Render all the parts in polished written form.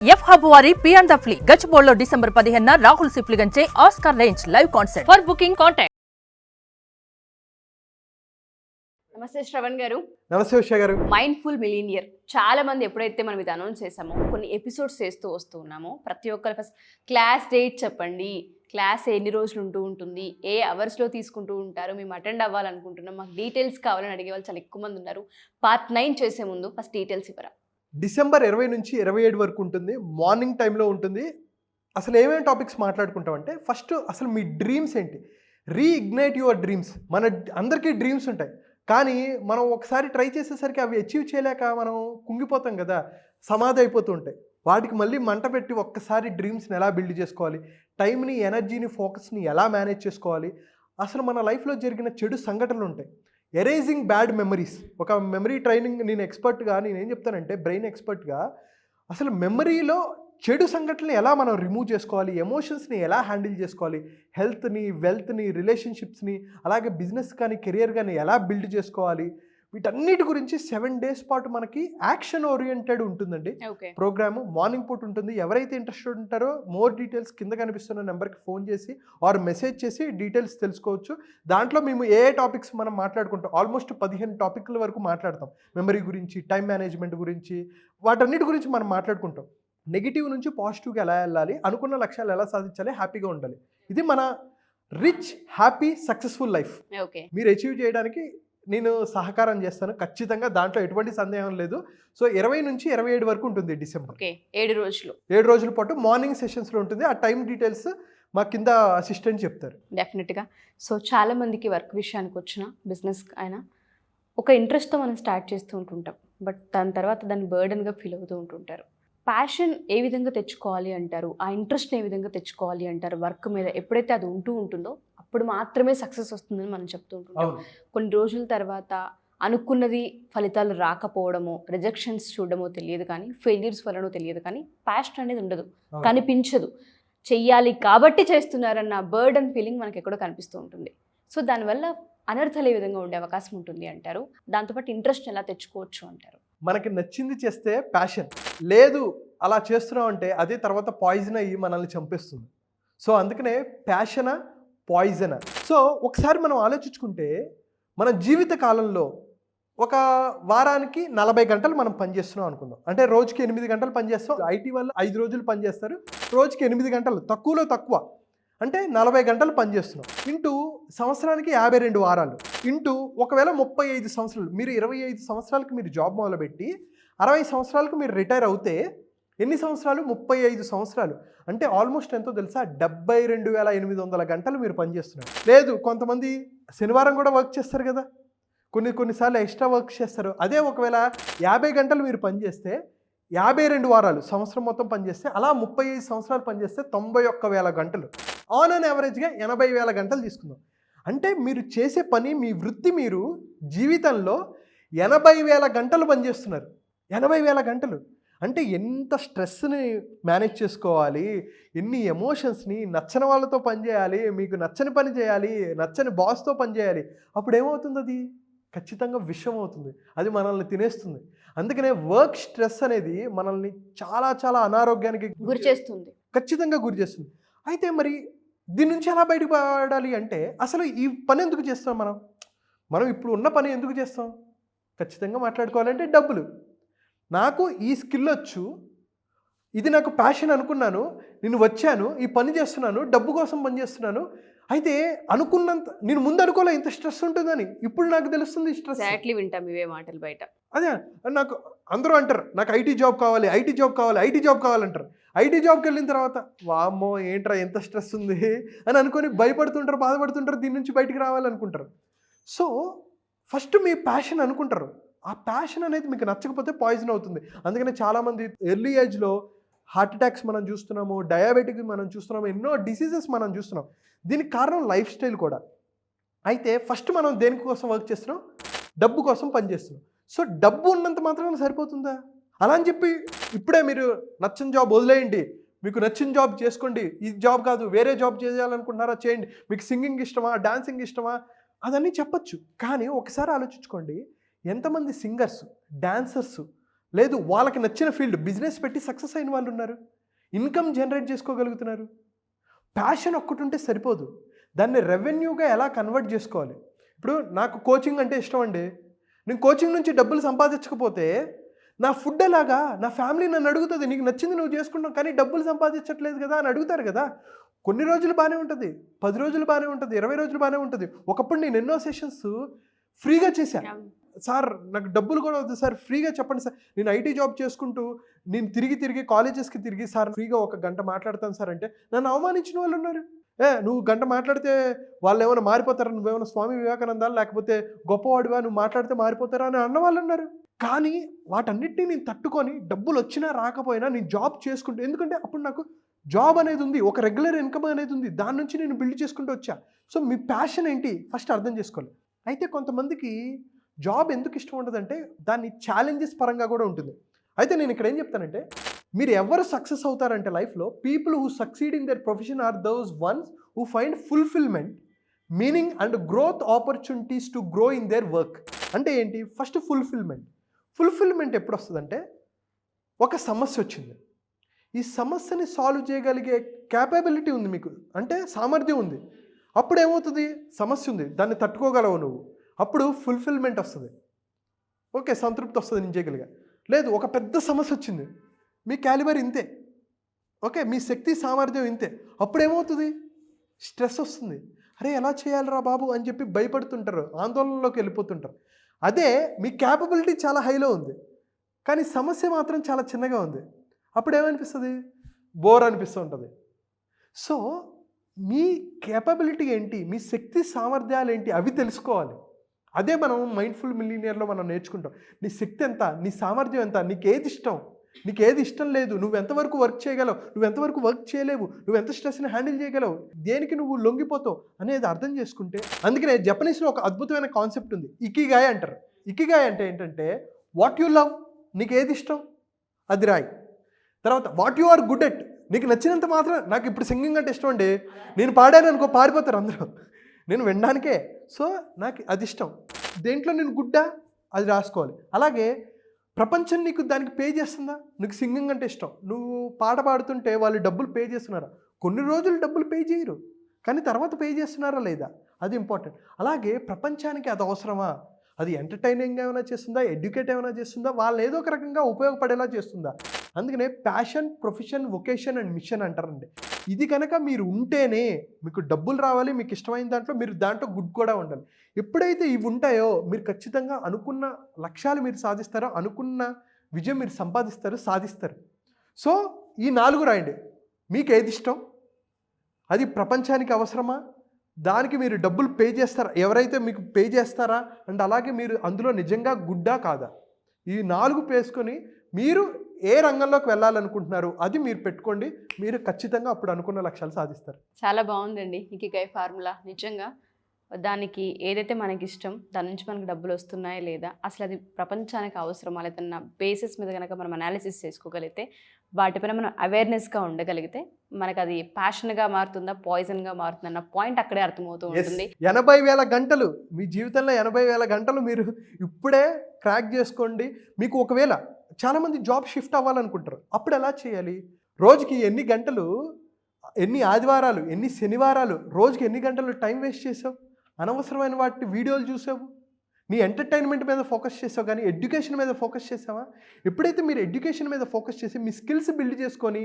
F hub వారి P and the flea గచ్చిబౌలిలో December 15న రాహుల్ సిప్లిగంచే Oscar range live concert. For booking contact. నమస్తే శ్రవణ్ గారు. నమస్తే ఉషా గారు. మైండ్ఫుల్ మిలీనియర్ చాలా మంది ఎప్పుడైతే మనం ఇది అనౌన్స్ చేసామో కొన్ని ఎపిసోడ్స్ చేస్తూ వస్తూ ఉన్నామో ప్రతి ఒక్కరు ఫస్ట్ క్లాస్ డేట్ చెప్పండి, క్లాస్ ఎన్ని రోజులు ఉంటూ ఉంటుంది, ఏ అవర్స్లో తీసుకుంటూ ఉంటారు, మేము అటెండ్ అవ్వాలనుకుంటున్నాం, మాకు డీటెయిల్స్ కావాలని అడిగే వాళ్ళు చాలా ఎక్కువ మంది ఉన్నారు. పార్ట్ 9 చేసే ముందు ఫస్ట్ డీటెయిల్స్ ఇవ్వరా? డిసెంబర్ 20 నుంచి 27 వరకు ఉంటుంది. మార్నింగ్ టైంలో ఉంటుంది. అసలు ఏమేమి టాపిక్స్ మాట్లాడుకుంటామంటే ఫస్ట్ అసలు మీ డ్రీమ్స్ ఏంటి, రీఇగ్నైట్ యువర్ డ్రీమ్స్. మన అందరికీ డ్రీమ్స్ ఉంటాయి, కానీ మనం ఒకసారి ట్రై చేసేసరికి అవి అచీవ్ చేయలేక మనం కుంగిపోతాం కదా, సమాధి అయిపోతూ ఉంటాయి. వాటికి మళ్ళీ మంట పెట్టి ఒక్కసారి డ్రీమ్స్ని ఎలా బిల్డ్ చేసుకోవాలి, టైంని, ఎనర్జీని, ఫోకస్ని ఎలా మేనేజ్ చేసుకోవాలి, అసలు మన లైఫ్లో జరిగిన చెడు సంఘటనలు ఉంటాయి. Erasing bad memories. ఒక మెమరీ ట్రైనింగ్ నేను ఎక్స్పర్ట్గా నేనేం చెప్తానంటే, బ్రెయిన్ ఎక్స్పర్ట్గా అసలు మెమరీలో చెడు సంఘటనలు ఎలా మనం రిమూవ్ చేసుకోవాలి, ఎమోషన్స్ని ఎలా హ్యాండిల్ చేసుకోవాలి, హెల్త్ని, వెల్త్ని, రిలేషన్షిప్స్ని, అలాగే బిజినెస్ కానీ కెరియర్ కానీ ఎలా బిల్డ్ చేసుకోవాలి, వీటన్నిటి గురించి 7 days పాటు మనకి యాక్షన్ ఓరియంటెడ్ ఉంటుందండి ప్రోగ్రామ్. మార్నింగ్ పూట ఉంటుంది. ఎవరైతే ఇంట్రెస్టెడ్ ఉంటారో మోర్ డీటెయిల్స్ కింద కనిపిస్తున్న నెంబర్కి ఫోన్ చేసి ఆర్ మెసేజ్ చేసి డీటెయిల్స్ తెలుసుకోవచ్చు. దాంట్లో మేము ఏ టాపిక్స్ మనం మాట్లాడుకుంటాం, ఆల్మోస్ట్ 15 టాపిక్ల వరకు మాట్లాడతాం. మెమరీ గురించి, టైం మేనేజ్మెంట్ గురించి, వాటన్నిటి గురించి మనం మాట్లాడుకుంటాం. నెగిటివ్ నుంచి పాజిటివ్గా ఎలా వెళ్ళాలి, అనుకున్న లక్ష్యాలు ఎలా సాధించాలి, హ్యాపీగా ఉండాలి. ఇది మన రిచ్, హ్యాపీ, సక్సెస్ఫుల్ లైఫ్ మీరు అచీవ్ చేయడానికి నేను సహకారం చేస్తాను ఖచ్చితంగా, దాంట్లో ఎటువంటి సందేహం లేదు. సో 20 నుంచి 27 వరకు ఉంటుంది డిసెంబర్. 7 రోజుల పాటు మార్నింగ్ సెషన్స్లో ఉంటుంది. ఆ టైం డీటెయిల్స్ మా కింద అసిస్టెంట్ చెప్తారు. డెఫినెట్గా. సో చాలా మందికి వర్క్ విషయానికి వచ్చిన బిజినెస్ అయినా ఒక ఇంట్రెస్ట్తో మనం స్టార్ట్ చేస్తూ ఉంటుంటాం, బట్ దాని తర్వాత దాన్ని బర్డెన్గా ఫీల్ అవుతూ ఉంటుంటారు. ప్యాషన్ ఏ విధంగా తెచ్చుకోవాలి అంటారు, ఆ ఇంట్రెస్ట్ని ఏ విధంగా తెచ్చుకోవాలి అంటారు వర్క్ మీద? ఎప్పుడైతే అది ఉంటుందో అప్పుడు మాత్రమే సక్సెస్ వస్తుందని మనం చెప్తూ ఉంటుంటాం. కొన్ని రోజుల తర్వాత అనుకున్నది ఫలితాలు రాకపోవడమో, రిజెక్షన్స్ చూడడమో తెలియదు, కానీ ఫెయిల్యూర్స్ వలనో తెలియదు, కానీ ప్యాషన్ అనేది ఉండదు, కనిపించదు. చెయ్యాలి కాబట్టి చేస్తున్నారన్న బర్డన్ ఫీలింగ్ మనకి ఎక్కడో కనిపిస్తూ ఉంటుంది. సో దానివల్ల అనర్థాలు ఏ విధంగా ఉండే అవకాశం ఉంటుంది అంటారు? దాంతోపాటు ఇంట్రెస్ట్ ఎలా తెచ్చుకోవచ్చు అంటారు? మనకి నచ్చింది చేస్తే ప్యాషన్, లేదు అలా చేస్తున్నాం అంటే అదే తర్వాత పాయిజన్ అయ్యి మనల్ని చంపేస్తుంది. సో అందుకనే ప్యాషనా పాయిజనా. సో ఒకసారి మనం ఆలోచించుకుంటే మన జీవిత కాలంలో ఒక వారానికి 40 గంటలు మనం పనిచేస్తున్నాం అనుకుందాం. అంటే రోజుకి 8 గంటలు పనిచేస్తాం. ఐటీ వాళ్ళు 5 రోజులు పనిచేస్తారు, రోజుకి 8 గంటలు, తక్కువలో తక్కువ అంటే 40 గంటలు పనిచేస్తున్నాం. ఇంటూ సంవత్సరానికి 52 వారాలు, ఇంటూ ఒకవేళ 35 సంవత్సరాలు, మీరు 25 సంవత్సరాలకు మీరు జాబ్ మొదలుపెట్టి 60 సంవత్సరాలకు మీరు రిటైర్ అవుతే ఎన్ని సంవత్సరాలు? 35 సంవత్సరాలు. అంటే ఆల్మోస్ట్ ఎంతో తెలుసా, 72,800 గంటలు మీరు పనిచేస్తున్నారు. లేదు కొంతమంది శనివారం కూడా వర్క్ చేస్తారు కదా, కొన్నిసార్లు ఎక్స్ట్రా వర్క్ చేస్తారు. అదే ఒకవేళ 50 గంటలు మీరు పనిచేస్తే 52 వారాలు, సంవత్సరం మొత్తం పనిచేస్తే, అలా 35 సంవత్సరాలు పనిచేస్తే 91,000 గంటలు. ఆన్ అండ్ యావరేజ్గా 80,000 గంటలు తీసుకుందాం. అంటే మీరు చేసే పని, మీ వృత్తి, మీరు జీవితంలో 80,000 గంటలు పనిచేస్తున్నారు. 80,000 గంటలు అంటే ఎంత స్ట్రెస్ని మేనేజ్ చేసుకోవాలి, ఎన్ని ఎమోషన్స్ని, నచ్చని వాళ్ళతో పనిచేయాలి, మీకు నచ్చని పని చేయాలి, నచ్చని బాస్తో పనిచేయాలి. అప్పుడు ఏమవుతుంది? అది ఖచ్చితంగా విషం అవుతుంది, అది మనల్ని తినేస్తుంది. అందుకనే వర్క్ స్ట్రెస్ అనేది మనల్ని చాలా చాలా అనారోగ్యానికి గురి చేస్తుంది, ఖచ్చితంగా గురి చేస్తుంది. అయితే మరి దీని నుంచి ఎలా బయటపడాలి అంటే, అసలు ఈ పని ఎందుకు చేస్తాం మనం ఇప్పుడు ఉన్న పని ఎందుకు చేస్తాం? ఖచ్చితంగా మాట్లాడుకోవాలంటే డబ్బులు. నాకు ఈ స్కిల్ వచ్చు, ఇది నాకు ప్యాషన్ అనుకున్నాను, నేను వచ్చాను, ఈ పని చేస్తున్నాను, డబ్బు కోసం పని చేస్తున్నాను. అయితే అనుకున్నంత నేను ముందు అనుకోలే ఇంత స్ట్రెస్ ఉంటుందని, ఇప్పుడు నాకు తెలుస్తుంది స్ట్రెస్. వింటాం ఇవే మాటలు బయట. అదే నాకు అందరూ అంటారు, నాకు ఐటీ జాబ్ కావాలి, ఐటీ జాబ్ కావాలి, ఐటీ జాబ్ కావాలంటారు. ఐటీ జాబ్కి వెళ్ళిన తర్వాత వామ్మో ఏంట్రా ఎంత స్ట్రెస్ ఉంది అని అనుకొని భయపడుతుంటారు, బాధపడుతుంటారు, దీని నుంచి బయటికి రావాలనుకుంటారు. సో ఫస్ట్ మీ ప్యాషన్ అనుకుంటారు, ఆ ప్యాషన్ అనేది మీకు నచ్చకపోతే పాయిజన్ అవుతుంది. అందుకనే చాలామంది ఎర్లీ ఏజ్లో హార్ట్ అటాక్స్ మనం చూస్తున్నాము, డయాబెటిక్ మనం చూస్తున్నాము, ఎన్నో డిసీజెస్ మనం చూస్తున్నాం. దీనికి కారణం లైఫ్ స్టైల్ కూడా. అయితే ఫస్ట్ మనం దేనికోసం వర్క్ చేస్తున్నాం? డబ్బు కోసం పనిచేస్తున్నాం. సో డబ్బు ఉన్నంత మాత్రమే సరిపోతుందా? అలా అని చెప్పి ఇప్పుడే మీరు నచ్చని జాబ్ వదిలేయండి, మీకు నచ్చిన జాబ్ చేసుకోండి, ఈ జాబ్ కాదు వేరే జాబ్ చేయాలనుకుంటున్నారా చేయండి, మీకు సింగింగ్ ఇష్టమా, డాన్సింగ్ ఇష్టమా, అదన్నీ చెప్పచ్చు. కానీ ఒకసారి ఆలోచించుకోండి, ఎంతమంది సింగర్స్, డాన్సర్స్, లేదు వాళ్ళకి నచ్చిన ఫీల్డ్ బిజినెస్ పెట్టి సక్సెస్ అయిన వాళ్ళు ఉన్నారు, ఇన్కమ్ జనరేట్ చేసుకోగలుగుతున్నారు. ప్యాషన్ ఒక్కటి ఉంటే సరిపోదు, దాన్ని రెవెన్యూగా ఎలా కన్వర్ట్ చేసుకోవాలి. ఇప్పుడు నాకు కోచింగ్ అంటే ఇష్టం అండి, నేను కోచింగ్ నుంచి డబ్బులు సంపాదించకపోతే నా ఫుడ్ ఎలాగా, నా ఫ్యామిలీ నన్ను అడుగుతుంది, నీకు నచ్చింది నువ్వు చేసుకుంటావు కానీ డబ్బులు సంపాదించట్లేదు కదా అని అడుగుతారు కదా. కొన్ని రోజులు బాగానే ఉంటుంది, 10 రోజులు బాగానే ఉంటుంది, 20 రోజులు బాగానే ఉంటుంది. ఒకప్పుడు నేను ఎన్నో సెషన్స్ ఫ్రీగా చేశాను. సార్ నాకు డబ్బులు కూడా వద్దు సార్, ఫ్రీగా చెప్పండి సార్, నేను ఐటీ జాబ్ చేసుకుంటూ నేను తిరిగి కాలేజెస్కి తిరిగి సార్ ఫ్రీగా 1 గంట మాట్లాడతాను సార్ అంటే నన్ను అవమానించిన వాళ్ళు ఉన్నారు. నువ్వు గంట మాట్లాడితే వాళ్ళు ఏమైనా మారిపోతారా, నువ్వేమైనా స్వామి వివేకానంద లేకపోతే గొప్పవాడివా, నువ్వు మాట్లాడితే మారిపోతారా అని అన్న వాళ్ళు ఉన్నారు. కానీ వాటన్నిటిని నేను తట్టుకొని డబ్బులు వచ్చినా రాకపోయినా నేను జాబ్ చేసుకుంటూ, ఎందుకంటే అప్పుడు నాకు జాబ్ అనేది ఉంది, ఒక రెగ్యులర్ ఇన్కమ్ అనేది ఉంది, దాని నుంచి నేను బిల్డ్ చేసుకుంటూ వచ్చా. సో మీ ప్యాషన్ ఏంటి ఫస్ట్ అర్థం చేసుకోవాలి. అయితే కొంతమందికి జాబ్ ఎందుకు ఇష్టం ఉండదంటే దాన్ని ఛాలెంజెస్ పరంగా కూడా ఉంటుంది. అయితే నేను ఇక్కడ ఏం చెప్తానంటే, మీరు ఎవరు సక్సెస్ అవుతారంటే లైఫ్లో, people who succeed in their profession are those ones who find fulfilment, meaning and growth opportunities to grow in their work. అంటే ఏంటి, ఫస్ట్ ఫుల్ఫిల్మెంట్ ఎప్పుడు వస్తుందంటే, ఒక సమస్య వచ్చింది, ఈ సమస్యని సాల్వ్ చేయగలిగే క్యాపబిలిటీ ఉంది మీకు, అంటే సామర్థ్యం ఉంది. అప్పుడు ఏమవుతుంది, సమస్య ఉంది దాన్ని తట్టుకోగలవు నువ్వు, అప్పుడు ఫుల్ఫిల్మెంట్ వస్తుంది. ఓకే, సంతృప్తి వస్తుంది నేను చేయగలిగా. లేదు, ఒక పెద్ద సమస్య వచ్చింది, మీ క్యాలిబర్ ఇంతే, ఓకే, మీ శక్తి సామర్థ్యం ఇంతే, అప్పుడు ఏమవుతుంది, స్ట్రెస్ వస్తుంది. అరే ఎలా చేయాలిరా బాబు అని చెప్పి భయపడుతుంటారు, ఆందోళనలోకి వెళ్ళిపోతుంటారు. అదే మీ క్యాపబిలిటీ చాలా హైలో ఉంది కానీ సమస్య మాత్రం చాలా చిన్నగా ఉంది, అప్పుడు ఏమనిపిస్తుంది, బోర్ అనిపిస్తూ ఉంటుంది. సో మీ కేపబిలిటీ ఏంటి, మీ శక్తి సామర్థ్యాలు ఏంటి, అవి తెలుసుకోవాలి. అదే మనం మైండ్ఫుల్ మిలియనియర్లో మనం నేర్చుకుంటాం. నీ శక్తి ఎంత, నీ సామర్థ్యం ఎంత, నీకేది ఇష్టం, నీకేది ఇష్టం లేదు, నువ్వు ఎంతవరకు వర్క్ చేయగలవు, నువ్వు ఎంతవరకు వర్క్ చేయలేవు, నువ్వు ఎంత స్ట్రెస్ని హ్యాండిల్ చేయగలవు, దేనికి నువ్వు లొంగిపోతావు అనేది అర్థం చేసుకుంటే. అందుకనే జపనీస్లో ఒక అద్భుతమైన కాన్సెప్ట్ ఉంది, ఇకిగాయ్ అంటారు. ఇకిగాయ్ అంటే ఏంటంటే, వాట్ యు లవ్, నీకు ఏది ఇష్టం అది రాయి. తర్వాత what you are good at, నీకు నచ్చినంత మాత్రం. నాకు ఇప్పుడు సింగింగ్ అంటే ఇష్టం అండి, నేను పాడాను అనుకో పారిపోతారు అందరూ, నేను వినడానికే. సో నాకు అది ఇష్టం, దేంట్లో నేను గుడ్డా అది రాసుకోవాలి. అలాగే ప్రపంచం నీకు దానికి పే చేస్తుందా, నీకు సింగింగ్ అంటే ఇష్టం, నువ్వు పాట పాడుతుంటే వాళ్ళు డబ్బులు పే చేస్తున్నారా, కొన్ని రోజులు డబ్బులు పే చేయరు కానీ తర్వాత పే చేస్తున్నారా లేదా, అది ఇంపార్టెంట్. అలాగే ప్రపంచానికి అది అవసరమా, అది ఎంటర్టైనింగ్ ఏమైనా చేస్తుందా, ఎడ్యుకేట్ ఏమైనా చేస్తుందా, వాళ్ళు ఏదో ఒక రకంగా ఉపయోగపడేలా చేస్తుందా. అందుకనే passion, profession, vocation and mission అంటారండి. ఇది కనుక మీరు ఉంటేనే మీకు డబ్బులు రావాలి, మీకు ఇష్టమైన దాంట్లో మీరు దాంట్లో గుడ్ కూడా ఉండాలి. ఎప్పుడైతే ఇవి ఉంటాయో మీరు ఖచ్చితంగా అనుకున్న లక్ష్యాలు మీరు సాధిస్తారో, అనుకున్న విజయం మీరు సాధిస్తారు. సో ఈ 4 రాయండి, మీకు ఏది ఇష్టం, అది ప్రపంచానికి అవసరమా, దానికి మీరు డబ్బులు పే చేస్తారా, ఎవరైతే మీకు పే చేస్తారా, అండ్ అలాగే మీరు అందులో నిజంగా గుడ్డా కాదా, ఈ 4 పేసుకొని మీరు ఏ రంగంలోకి వెళ్ళాలనుకుంటున్నారు అది మీరు పెట్టుకోండి, మీరు ఖచ్చితంగా అప్పుడు అనుకున్న లక్ష్యాలు సాధిస్తారు. చాలా బాగుందండి ఇకిగాయ్ ఫార్ములా. నిజంగా దానికి ఏదైతే మనకి ఇష్టం, దాని నుంచి మనకు డబ్బులు వస్తున్నాయా లేదా, అసలు అది ప్రపంచానికి అవసరమా లేదన్న బేసిస్ మీద కనుక మనం అనాలిసిస్ చేసుకోగలిగితే, వాటిపైన మనం అవేర్నెస్గా ఉండగలిగితే మనకు అది ప్యాషన్గా మారుతుందా పాయిజన్గా మారుతుందన్న పాయింట్ అక్కడే అర్థమవుతూ ఉంటుంది. 80,000 గంటలు మీ జీవితంలో 80,000 గంటలు మీరు ఇప్పుడే క్రాక్ చేసుకోండి. మీకు ఒకవేళ చాలామంది జాబ్ షిఫ్ట్ అవ్వాలనుకుంటారు, అప్పుడు ఎలా చేయాలి, రోజుకి ఎన్ని గంటలు, ఎన్ని ఆదివారాలు, ఎన్ని శనివారాలు, రోజుకి ఎన్ని గంటలు టైం వేస్ట్ చేసావు, అనవసరమైన వాటి వీడియోలు చూసావు, నీ ఎంటర్టైన్మెంట్ మీద ఫోకస్ చేసావు కానీ ఎడ్యుకేషన్ మీద ఫోకస్ చేసావా. ఎప్పుడైతే మీరు ఎడ్యుకేషన్ మీద ఫోకస్ చేసి మీ స్కిల్స్ బిల్డ్ చేసుకొని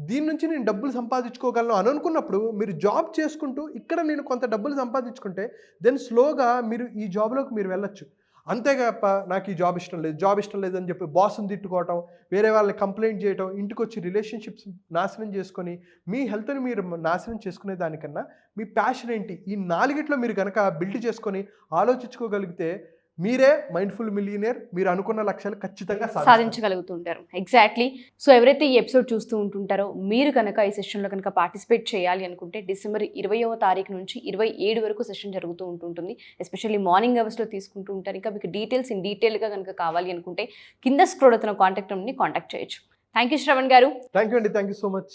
దీని నుంచి నేను డబ్బులు సంపాదించుకోగలను అని అనుకున్నప్పుడు, మీరు జాబ్ చేసుకుంటూ ఇక్కడ నేను కొంత డబ్బులు సంపాదించుకుంటే దెన్ స్లోగా మీరు ఈ జాబ్లోకి మీరు వెళ్ళొచ్చు. అంతేగా నాకు ఈ జాబ్ ఇష్టం లేదు అని చెప్పి బాస్ని తిట్టుకోవటం, వేరే వాళ్ళని కంప్లైంట్ చేయటం, ఇంటికి వచ్చి రిలేషన్షిప్స్ నాశనం చేసుకొని మీ హెల్త్ని మీరు నాశనం చేసుకునే దానికన్నా మీ ప్యాషన్ ఏంటి, ఈ 4 మీరు కనుక బిల్డ్ చేసుకొని ఆలోచించుకోగలిగితే మీరే మైండ్ఫుల్ మిలియనియర్, మీరు అనుకున్న లక్ష్యాలు ఖచ్చితంగా సాధించగలుగుతుంటారు. ఎగ్జాక్ట్లీ. సో ఎవరైతే ఈ ఎపిసోడ్ చూస్తూ ఉంటుంటారో, మీరు కనుక ఈ సెషన్లో కనుక పార్టిసిపేట్ చేయాలి అనుకుంటే డిసెంబర్ 20వ తారీఖు నుంచి 27 వరకు సెషన్ జరుగుతూ ఉంటుంది. ఎస్పెషల్లీ మార్నింగ్ అవర్స్లో తీసుకుంటూ ఉంటారు. ఇంకా మీకు డీటెయిల్స్ ఇన్ డీటెయిల్గా కనుక కావాలి అనుకుంటే కింద స్క్రోల్ అవుతున్న కాంటాక్ట్ నెంబర్ని కాంటాక్ట్ చేయొచ్చు. థ్యాంక్ యూ శ్రవణ్ గారు. థ్యాంక్ యూ అండి, థ్యాంక్ యూ సో మచ్.